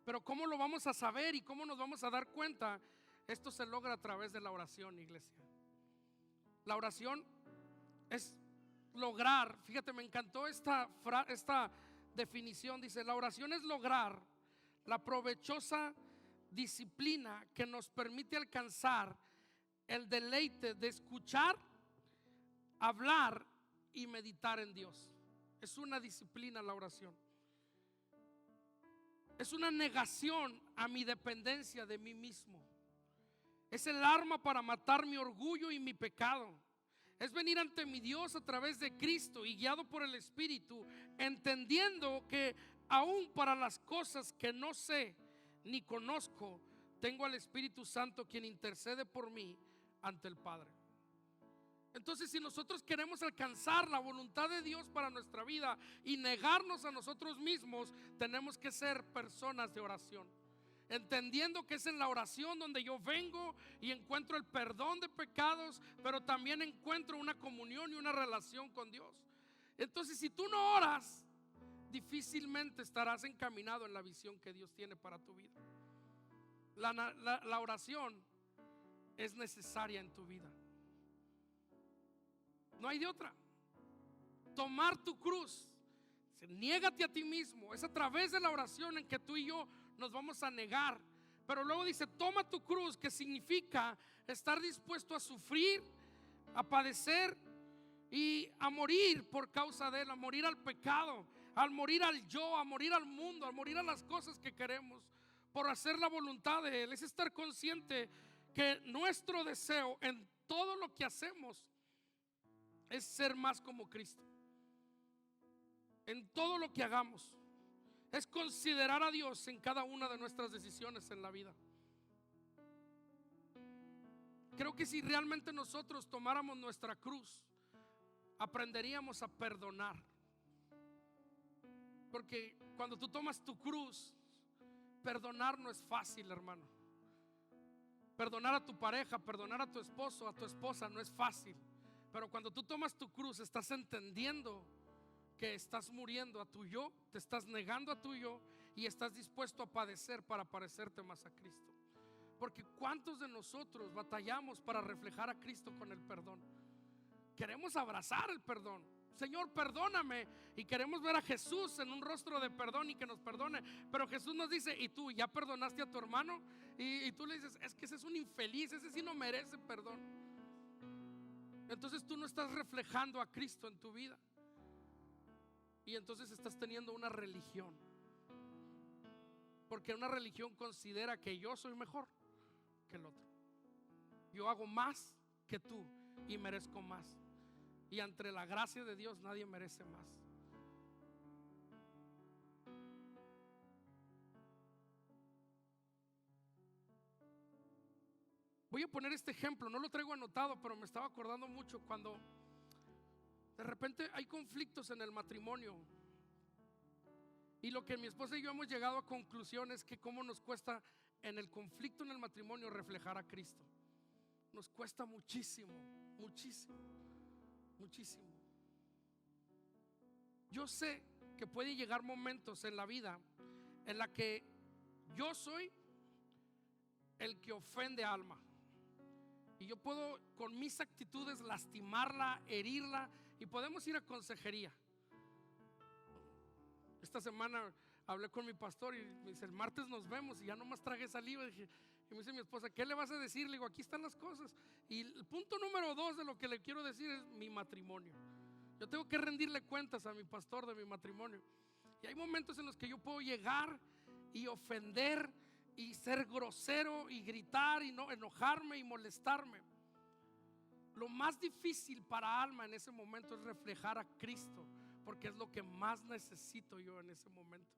Pero ¿cómo lo vamos a saber y cómo nos vamos a dar cuenta? Esto se logra a través de la oración, iglesia. La oración es lograr, fíjate, me encantó esta definición. Dice, la oración es lograr la provechosa disciplina que nos permite alcanzar el deleite de escuchar, hablar y meditar en Dios. Es una disciplina la oración. Es una negación a mi dependencia de mí mismo. Es el arma para matar mi orgullo y mi pecado. Es venir ante mi Dios a través de Cristo y guiado por el Espíritu, entendiendo que aún para las cosas que no sé ni conozco, tengo al Espíritu Santo quien intercede por mí ante el Padre. Entonces, si nosotros queremos alcanzar la voluntad de Dios para nuestra vida y negarnos a nosotros mismos, tenemos que ser personas de oración, entendiendo que es en la oración donde yo vengo y encuentro el perdón de pecados, pero también encuentro una comunión y una relación con Dios. Entonces, si tú no oras, difícilmente estarás encaminado en la visión que Dios tiene para tu vida. La oración es necesaria en tu vida. No hay de otra. Tomar tu cruz, niégate a ti mismo. Es a través de la oración en que tú y yo nos vamos a negar. Pero luego dice, toma tu cruz, que significa estar dispuesto a sufrir, a padecer y a morir por causa de él, a morir al pecado, al morir al yo, a morir al mundo, a morir a las cosas que queremos, por hacer la voluntad de él. Es estar consciente que nuestro deseo en todo lo que hacemos es ser más como Cristo. En todo lo que hagamos es considerar a Dios en cada una de nuestras decisiones en la vida. Creo que si realmente nosotros tomáramos nuestra cruz, aprenderíamos a perdonar. Porque cuando tú tomas tu cruz, perdonar no es fácil, hermano. Perdonar a tu pareja, perdonar a tu esposo, a tu esposa no es fácil. Pero cuando tú tomas tu cruz, estás entendiendo que estás muriendo a tu yo, te estás negando a tu yo y estás dispuesto a padecer para parecerte más a Cristo. Porque ¿cuántos de nosotros batallamos para reflejar a Cristo con el perdón? Queremos abrazar el perdón. Señor, perdóname. Y queremos ver a Jesús en un rostro de perdón y que nos perdone. Pero Jesús nos dice, ¿y tú ya perdonaste a tu hermano? Y tú le dices, es que ese es un infeliz, ese sí no merece perdón. Entonces tú no estás reflejando a Cristo en tu vida. Y entonces estás teniendo una religión. Porque una religión considera que yo soy mejor que el otro. Yo hago más que tú y merezco más. Y ante la gracia de Dios nadie merece más. Voy a poner este ejemplo, no lo traigo anotado, pero me estaba acordando mucho cuando de repente hay conflictos en el matrimonio. Y lo que mi esposa y yo hemos llegado a conclusión es que cómo nos cuesta en el conflicto en el matrimonio reflejar a Cristo. Nos cuesta muchísimo, muchísimo, muchísimo. Yo sé que puede llegar momentos en la vida en la que yo soy el que ofende a Alma, y yo puedo con mis actitudes lastimarla, herirla, y podemos ir a consejería. Esta semana hablé con mi pastor y me dice: el martes nos vemos, y ya nomás tragué saliva. Y me dice mi esposa: ¿qué le vas a decir? Le digo: aquí están las cosas. Y el punto número 2 de lo que le quiero decir es mi matrimonio. Yo tengo que rendirle cuentas a mi pastor de mi matrimonio. Y hay momentos en los que yo puedo llegar y ofender y ser grosero y gritar y no enojarme y molestarme. Lo más difícil para Alma en ese momento es reflejar a Cristo, porque es lo que más necesito yo en ese momento.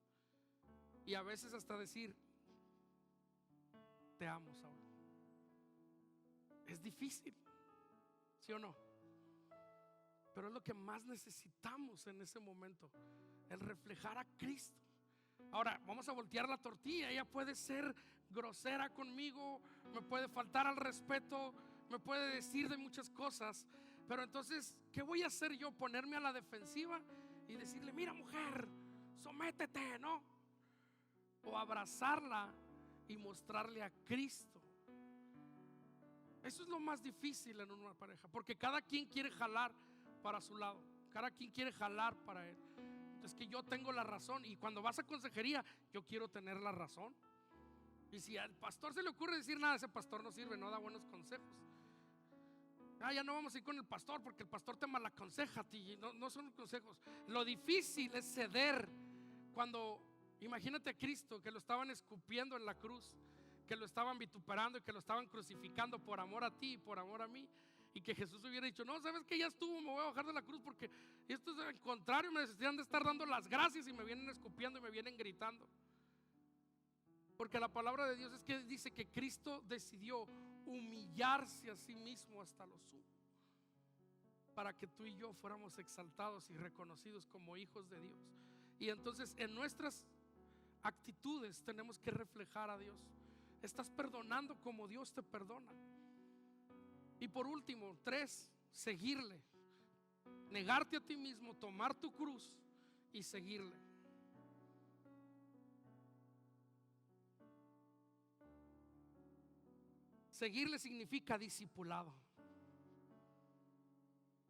Y a veces hasta decir: te amo, Saúl. Es difícil, ¿sí o no? Pero es lo que más necesitamos en ese momento, el reflejar a Cristo. Ahora vamos a voltear la tortilla. Ella puede ser grosera conmigo, me puede faltar al respeto, me puede decir de muchas cosas, pero entonces, ¿qué voy a hacer yo? Ponerme a la defensiva y decirle: mira, mujer, sométete, ¿no? O abrazarla y mostrarle a Cristo. Eso es lo más difícil en una pareja, porque cada quien quiere jalar para su lado, cada quien quiere jalar para él. Es que yo tengo la razón, y cuando vas a consejería, yo quiero tener la razón. Y si al pastor se le ocurre decir nada, ese pastor no sirve, no da buenos consejos. Ya no vamos a ir con el pastor porque el pastor te malaconseja a ti. No son consejos. Lo difícil es ceder. Cuando, imagínate a Cristo, que lo estaban escupiendo en la cruz, que lo estaban vituperando y que lo estaban crucificando por amor a ti y por amor a mí, y que Jesús hubiera dicho: no, sabes que ya estuvo, me voy a bajar de la cruz, porque esto es al contrario, me necesitan de estar dando las gracias y me vienen escupiendo y me vienen gritando. Porque la palabra de Dios es que dice que Cristo decidió humillarse a sí mismo hasta lo sumo, para que tú y yo fuéramos exaltados y reconocidos como hijos de Dios. Y entonces en nuestras actitudes tenemos que reflejar a Dios. Estás perdonando como Dios te perdona. Y por último, 3, seguirle. Negarte a ti mismo, tomar tu cruz y seguirle. Seguirle significa discipulado.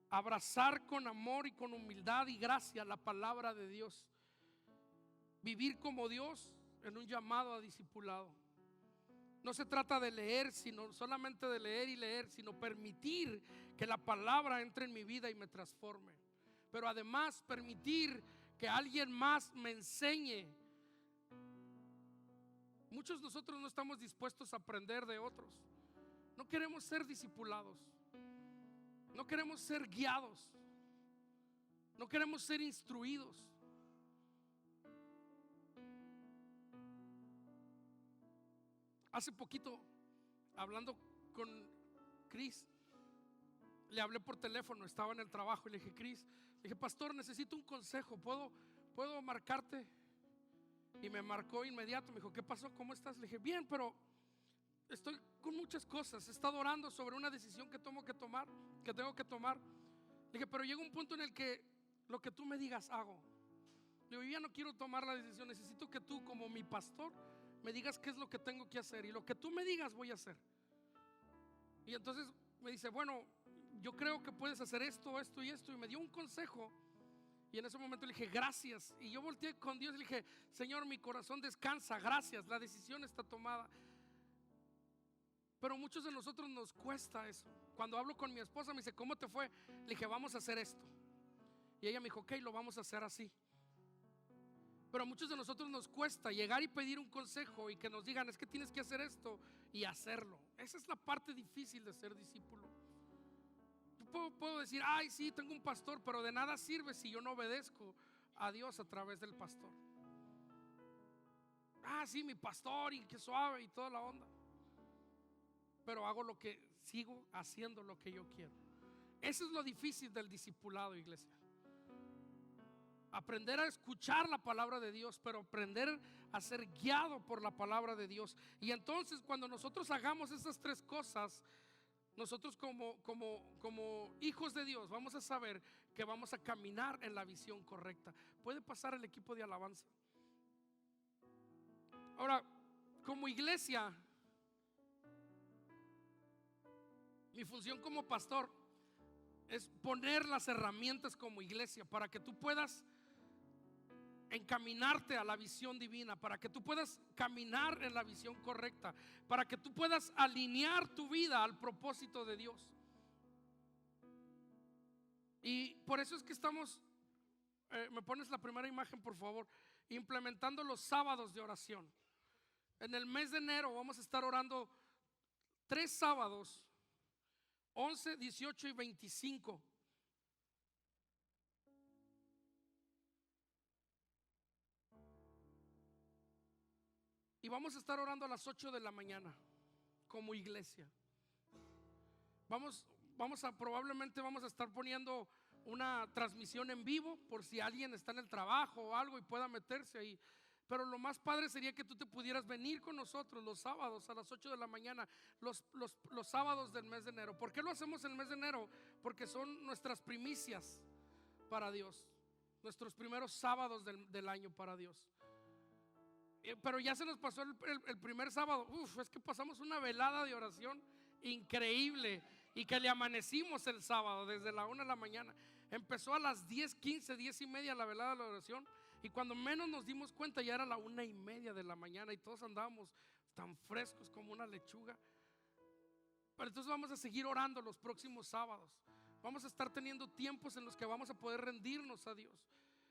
Abrazar con amor y con humildad y gracia la palabra de Dios. Vivir como Dios en un llamado a discipulado. No se trata de leer, sino solamente de leer y leer, sino permitir que la palabra entre en mi vida y me transforme. Pero además permitir que alguien más me enseñe. Muchos de nosotros no estamos dispuestos a aprender de otros. No queremos ser discipulados. No queremos ser guiados. No queremos ser instruidos. Hace poquito, hablando con Chris, le hablé por teléfono, estaba en el trabajo y le dije: Chris, le dije: pastor, necesito un consejo, ¿puedo marcarte? Y me marcó inmediato, me dijo: ¿qué pasó? ¿Cómo estás? Le dije: bien, pero estoy con muchas cosas, he estado orando sobre una decisión que tengo que tomar. Le dije: pero llega un punto en el que lo que tú me digas hago. Le digo: yo ya no quiero tomar la decisión, necesito que tú, como mi pastor, me digas qué es lo que tengo que hacer, y lo que tú me digas voy a hacer. Y entonces me dice: bueno, yo creo que puedes hacer esto, esto y esto. Y me dio un consejo. Y en ese momento le dije: gracias. Y yo volteé con Dios y le dije: Señor, mi corazón descansa, gracias, la decisión está tomada. Pero muchos de nosotros nos cuesta eso. Cuando hablo con mi esposa me dice: ¿cómo te fue? Le dije: vamos a hacer esto. Y ella me dijo: ok, lo vamos a hacer así. Pero a muchos de nosotros nos cuesta llegar y pedir un consejo y que nos digan: es que tienes que hacer esto, y hacerlo. Esa es la parte difícil de ser discípulo. Yo puedo decir: ay, sí, tengo un pastor, pero de nada sirve si yo no obedezco a Dios a través del pastor. Ah, sí, mi pastor, y qué suave y toda la onda, pero sigo haciendo lo que yo quiero. Eso es lo difícil del discipulado, iglesia. aprender a escuchar la palabra de Dios, pero aprender a ser guiado por la palabra de Dios. Y entonces cuando nosotros hagamos esas tres cosas, nosotros como hijos de Dios vamos a saber que vamos a caminar en la visión correcta. Puede pasar el equipo de alabanza. Ahora, como iglesia, mi función como pastor es poner las herramientas como iglesia para que tú puedas encaminarte a la visión divina, para que tú puedas caminar en la visión correcta, para que tú puedas alinear tu vida al propósito de Dios. Y por eso es que estamos, me pones la primera imagen por favor, implementando los sábados de oración. En el mes de enero vamos a estar orando 3 sábados, 11, 18 y 25. Y vamos a estar orando a las 8 de la mañana como iglesia. Probablemente vamos a estar poniendo una transmisión en vivo por si alguien está en el trabajo o algo y pueda meterse ahí. Pero lo más padre sería que tú te pudieras venir con nosotros los sábados a las 8 de la mañana, los sábados del mes de enero. ¿Por qué lo hacemos en el mes de enero? Porque son nuestras primicias para Dios, nuestros primeros sábados del año para Dios. Pero ya se nos pasó el primer sábado. Es que pasamos una velada de oración increíble y que le amanecimos el sábado desde la 1 de la mañana. Empezó a las 10:15, 10:30 la velada de la oración, y cuando menos nos dimos cuenta ya era la 1:30 de la mañana y todos andábamos tan frescos como una lechuga. Pero entonces vamos a seguir orando los próximos sábados. Vamos a estar teniendo tiempos en los que vamos a poder rendirnos a Dios.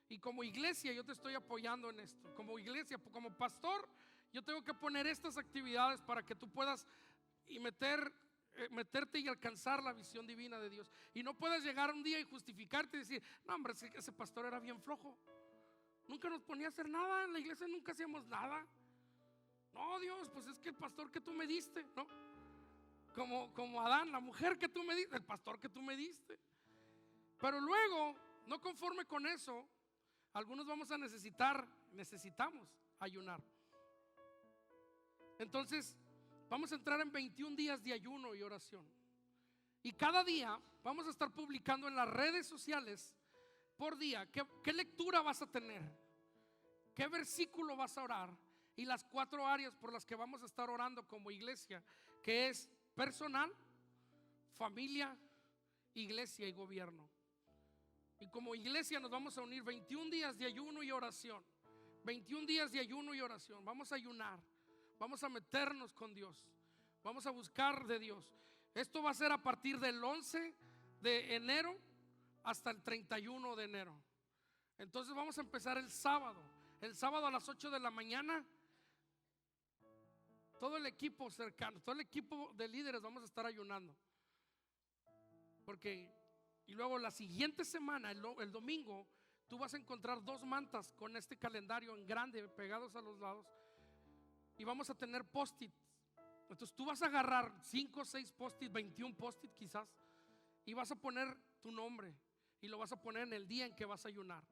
Y como iglesia yo te estoy apoyando en esto. Como iglesia, como pastor, yo tengo que poner estas actividades para que tú puedas meterte y alcanzar la visión divina de Dios. Y no puedas llegar un día y justificarte y decir: no, hombre, ese pastor era bien flojo, nunca nos ponía a hacer nada, en la iglesia nunca hacíamos nada. No, Dios, pues es que el pastor que tú me diste, ¿no? Como Adán, la mujer que tú me diste, el pastor que tú me diste. Pero luego, no conforme con eso, algunos vamos a necesitamos ayunar. Entonces vamos a entrar en 21 días de ayuno y oración. Y cada día vamos a estar publicando en las redes sociales por día qué lectura vas a tener, qué versículo vas a orar, y las 4 áreas por las que vamos a estar orando como iglesia, que es personal, familia, iglesia y gobierno. Y como iglesia nos vamos a unir 21 días de ayuno y oración. 21 días de ayuno y oración. Vamos a ayunar, vamos a meternos con Dios, vamos a buscar de Dios. Esto va a ser a partir del 11 de enero hasta el 31 de enero. Entonces vamos a empezar el sábado a las 8 de la mañana. Todo el equipo cercano, todo el equipo de líderes vamos a estar ayunando. Y luego la siguiente semana, el domingo, tú vas a encontrar 2 mantas con este calendario en grande pegados a los lados, y vamos a tener post-it. Entonces tú vas a agarrar 5 o 6 post-it, 21 post-it quizás, y vas a poner tu nombre y lo vas a poner en el día en que vas a ayunar.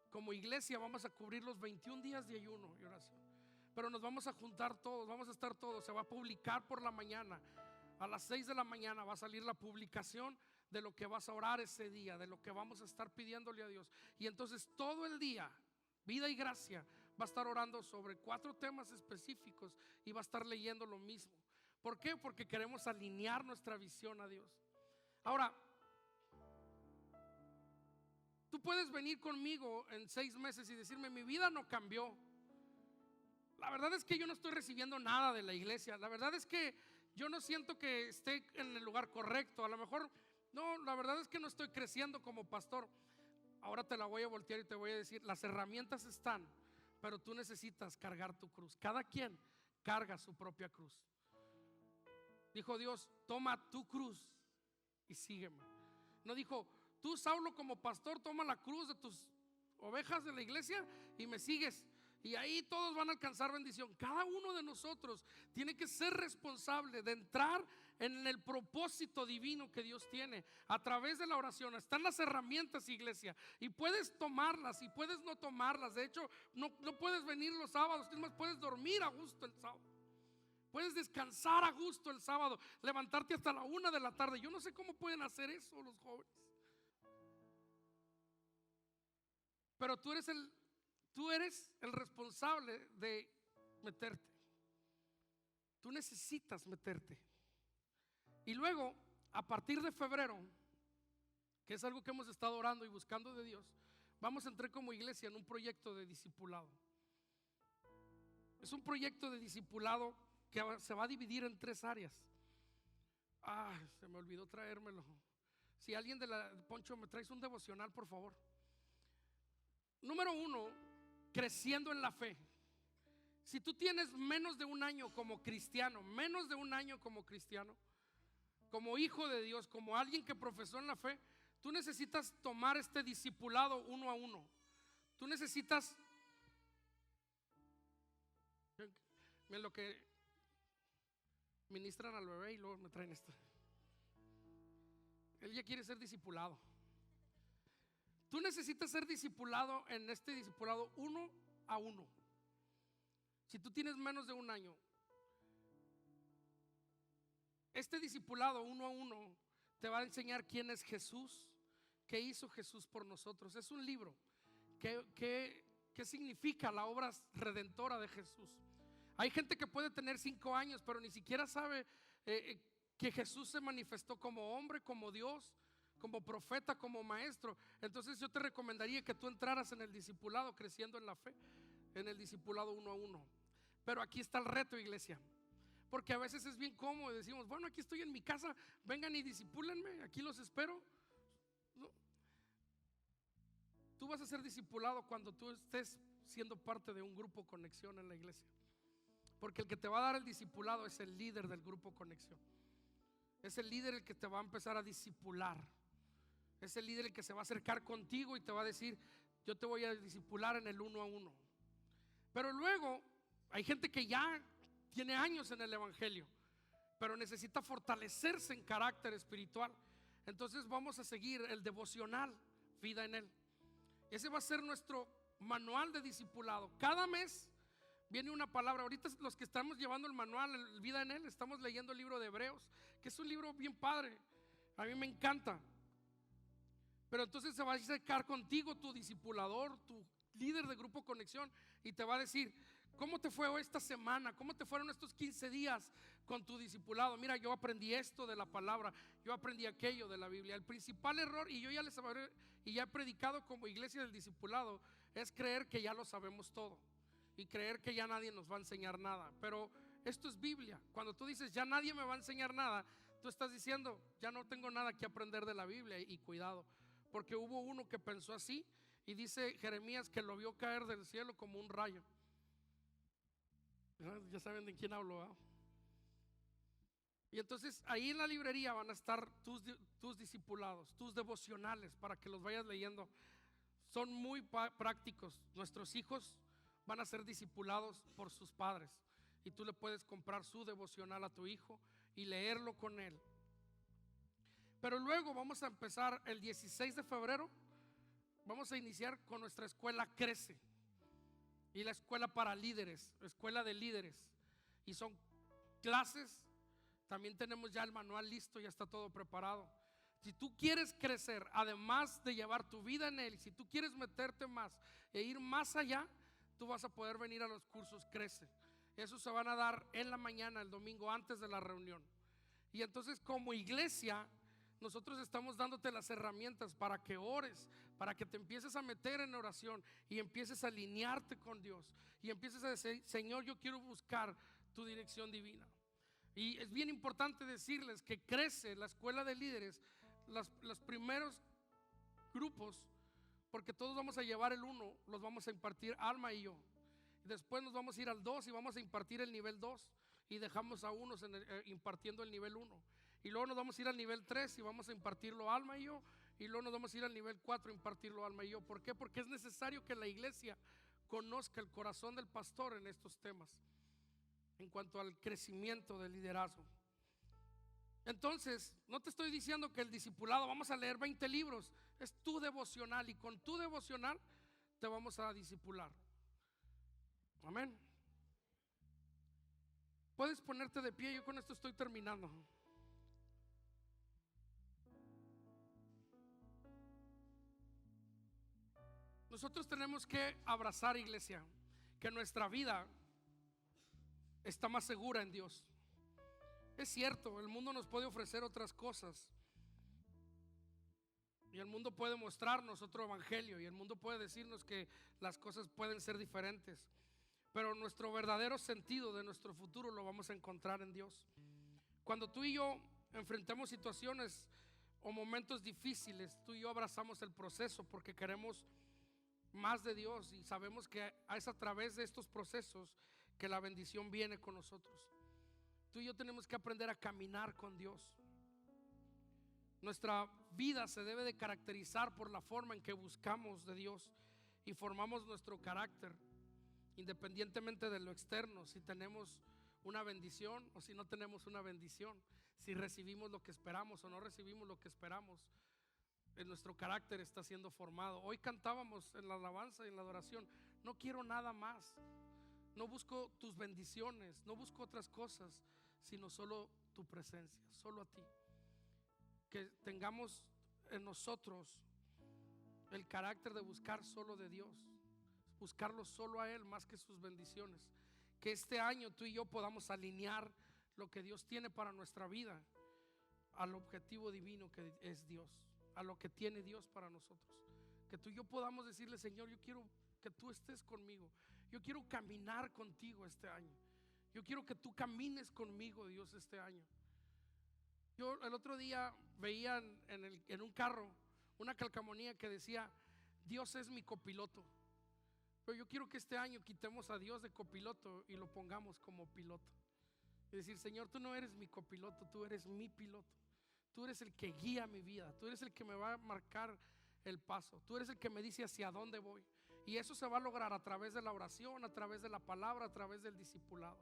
Como iglesia vamos a cubrir los 21 días de ayuno y oración, pero nos vamos a juntar todos, vamos a estar todos. Se va a publicar por la mañana, a las 6 de la mañana va a salir la publicación de lo que vas a orar ese día, de lo que vamos a estar pidiéndole a Dios. Y entonces todo el día, Vida y Gracia va a estar orando sobre 4 temas específicos y va a estar leyendo lo mismo. ¿Por qué? Porque queremos alinear nuestra visión a Dios. Ahora, tú puedes venir conmigo en 6 meses y decirme: mi vida no cambió. La verdad es que yo no estoy recibiendo nada de la iglesia. La verdad es que yo no siento que esté en el lugar correcto. A lo mejor no, la verdad es que no estoy creciendo como pastor. Ahora te la voy a voltear y te voy a decir: las herramientas están, pero tú necesitas cargar tu cruz. Cada quien carga su propia cruz. Dijo Dios: toma tu cruz y sígueme. No dijo: tú, Saulo, como pastor, toma la cruz de tus ovejas de la iglesia y me sigues. y ahí todos van a alcanzar bendición. Cada uno de nosotros tiene que ser responsable de entrar en el propósito divino que Dios tiene a través de la oración. Están las herramientas, iglesia, y puedes tomarlas y puedes no tomarlas. De hecho, no puedes venir los sábados, es más, puedes dormir a gusto el sábado. Puedes descansar a gusto el sábado, levantarte hasta la 1 de la tarde. Yo no sé cómo pueden hacer eso los jóvenes. Pero tú eres el responsable de meterte. Tú necesitas meterte. Y luego, a partir de febrero, que es algo que hemos estado orando y buscando de Dios, vamos a entrar como iglesia en un proyecto de discipulado. Es un proyecto de discipulado que se va a dividir en 3 áreas. Se me olvidó traérmelo. Si alguien de Poncho, me traes un devocional, por favor. Número 1, creciendo en la fe. Si tú tienes menos de un año como cristiano, como hijo de Dios, como alguien que profesó en la fe, tú necesitas tomar este discipulado 1 a 1. Tú necesitas, miren lo que ministran al bebé y luego me traen esto. Él ya quiere ser discipulado. Tú necesitas ser discipulado en este discipulado 1 a 1. Si tú tienes menos de un año, este discipulado 1 a 1 te va a enseñar quién es Jesús, qué hizo Jesús por nosotros. Es un libro que significa la obra redentora de Jesús. Hay gente que puede tener 5 años, pero ni siquiera sabe que Jesús se manifestó como hombre, como Dios, como profeta, como maestro. Entonces yo te recomendaría que tú entraras en el discipulado creciendo en la fe, en el discipulado 1 a 1. Pero aquí está el reto, iglesia, porque a veces es bien cómodo, decimos, bueno, aquí estoy en mi casa, vengan y discipúlenme, aquí los espero. No. Tú vas a ser discipulado cuando tú estés siendo parte de un grupo Conexión en la iglesia, porque el que te va a dar el discipulado es el líder del grupo Conexión. Es el líder el que te va a empezar a discipular. Es el líder el que se va a acercar contigo y te va a decir, yo te voy a discipular en el 1 a 1. Pero luego hay gente que ya tiene años en el evangelio, pero necesita fortalecerse en carácter espiritual. Entonces vamos a seguir el devocional Vida en Él. Ese va a ser nuestro manual de discipulado. Cada mes viene una palabra. Ahorita los que estamos llevando el manual el Vida en Él, estamos leyendo el libro de Hebreos, que es un libro bien padre. A mí me encanta. Pero entonces se va a acercar contigo tu discipulador, tu líder de grupo Conexión, y te va a decir, ¿cómo te fue esta semana? ¿Cómo te fueron estos 15 días con tu discipulado? Mira, yo aprendí esto de la palabra, yo aprendí aquello de la Biblia. El principal error, y yo ya les hablé y ya he predicado como iglesia del discipulado, es creer que ya lo sabemos todo y creer que ya nadie nos va a enseñar nada. Pero esto es Biblia. Cuando tú dices ya nadie me va a enseñar nada, tú estás diciendo ya no tengo nada que aprender de la Biblia. Y cuidado, porque hubo uno que pensó así, y dice Jeremías que lo vio caer del cielo como un rayo. Ya saben de quién hablo, ¿eh? Y entonces ahí en la librería van a estar tus discipulados, tus devocionales, para que los vayas leyendo. Son muy prácticos. Nuestros hijos van a ser discipulados por sus padres, y tú le puedes comprar su devocional a tu hijo y leerlo con él. Pero luego vamos a empezar el 16 de febrero. Vamos a iniciar con nuestra escuela Crece, y la escuela para líderes, escuela de líderes. Y son clases. También tenemos ya el manual listo, ya está todo preparado. Si tú quieres crecer, además de llevar tu vida en Él, si tú quieres meterte más e ir más allá, tú vas a poder venir a los cursos Crece. Esos se van a dar en la mañana, el domingo, antes de la reunión. Y entonces como iglesia, nosotros estamos dándote las herramientas para que ores, para que te empieces a meter en oración y empieces a alinearte con Dios y empieces a decir, Señor, yo quiero buscar tu dirección divina. Y es bien importante decirles que Crece, la escuela de líderes, los primeros grupos, porque todos vamos a llevar el 1, los vamos a impartir Alma y yo. Después nos vamos a ir al 2 y vamos a impartir el nivel 2, y dejamos a unos impartiendo el nivel 1. Y luego nos vamos a ir al nivel 3 y vamos a impartirlo Alma y yo. Y luego nos vamos a ir al nivel 4 a impartirlo Alma y yo. ¿Por qué? Porque es necesario que la iglesia conozca el corazón del pastor en estos temas, en cuanto al crecimiento del liderazgo. Entonces, no te estoy diciendo que el discipulado vamos a leer 20 libros, es tu devocional, y con tu devocional te vamos a discipular. Amén. Puedes ponerte de pie, yo con esto estoy terminando. Nosotros tenemos que abrazar, iglesia, que nuestra vida está más segura en Dios. Es cierto, el mundo nos puede ofrecer otras cosas, y el mundo puede mostrarnos otro evangelio, y el mundo puede decirnos que las cosas pueden ser diferentes, pero nuestro verdadero sentido de nuestro futuro lo vamos a encontrar en Dios. Cuando tú y yo enfrentemos situaciones o momentos difíciles, tú y yo abrazamos el proceso porque queremos más de Dios, y sabemos que es a través de estos procesos que la bendición viene con nosotros. Tú y yo tenemos que aprender a caminar con Dios. Nuestra vida se debe de caracterizar por la forma en que buscamos de Dios y formamos nuestro carácter, independientemente de lo externo, si tenemos una bendición o si no tenemos una bendición, si recibimos lo que esperamos o no recibimos lo que esperamos. Nuestro carácter está siendo formado. Hoy cantábamos en la alabanza y en la adoración: no quiero nada más, no busco tus bendiciones, no busco otras cosas, sino solo tu presencia, solo a ti. Que tengamos en nosotros el carácter de buscar solo de Dios, buscarlo solo a Él más que sus bendiciones. Que este año tú y yo podamos alinear lo que Dios tiene para nuestra vida al objetivo divino que es Dios, a lo que tiene Dios para nosotros. Que tú y yo podamos decirle: Señor, yo quiero que tú estés conmigo, yo quiero caminar contigo este año, yo quiero que tú camines conmigo, Dios, este año. Yo el otro día veía en un carro una calcamonía que decía: Dios es mi copiloto. Pero yo quiero que este año quitemos a Dios de copiloto y lo pongamos como piloto. Y decir: Señor, tú no eres mi copiloto, tú eres mi piloto. Tú eres el que guía mi vida, tú eres el que me va a marcar el paso, tú eres el que me dice hacia dónde voy. Y eso se va a lograr a través de la oración, a través de la palabra, a través del discipulado.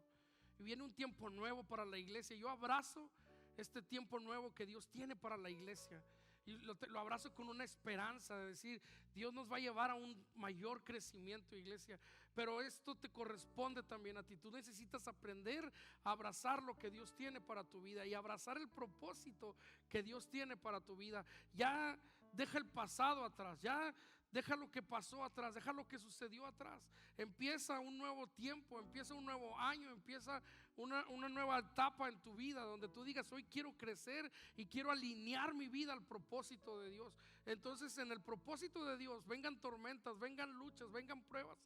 Y viene un tiempo nuevo para la iglesia. Yo abrazo este tiempo nuevo que Dios tiene para la iglesia, y lo abrazo con una esperanza de decir: Dios nos va a llevar a un mayor crecimiento, iglesia. Pero esto te corresponde también a ti. Tú necesitas aprender a abrazar lo que Dios tiene para tu vida y abrazar el propósito que Dios tiene para tu vida. Ya deja el pasado atrás, ya deja lo que pasó atrás, deja lo que sucedió atrás. Empieza un nuevo tiempo, empieza un nuevo año, empieza una nueva etapa en tu vida, donde tú digas: hoy quiero crecer y quiero alinear mi vida al propósito de Dios. Entonces, en el propósito de Dios, vengan tormentas, vengan luchas, vengan pruebas,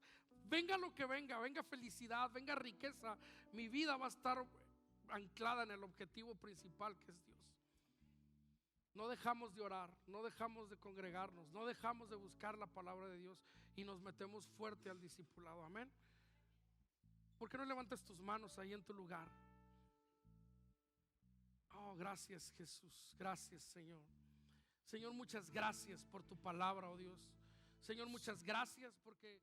venga lo que venga, venga felicidad, venga riqueza, mi vida va a estar anclada en el objetivo principal, que es Dios. No dejamos de orar, no dejamos de congregarnos, no dejamos de buscar la palabra de Dios, y nos metemos fuerte al discipulado. Amén. ¿Por qué no levantas tus manos ahí en tu lugar? Oh, gracias, Jesús. Gracias, Señor. Señor, muchas gracias por tu palabra, oh Dios. Señor, muchas gracias porque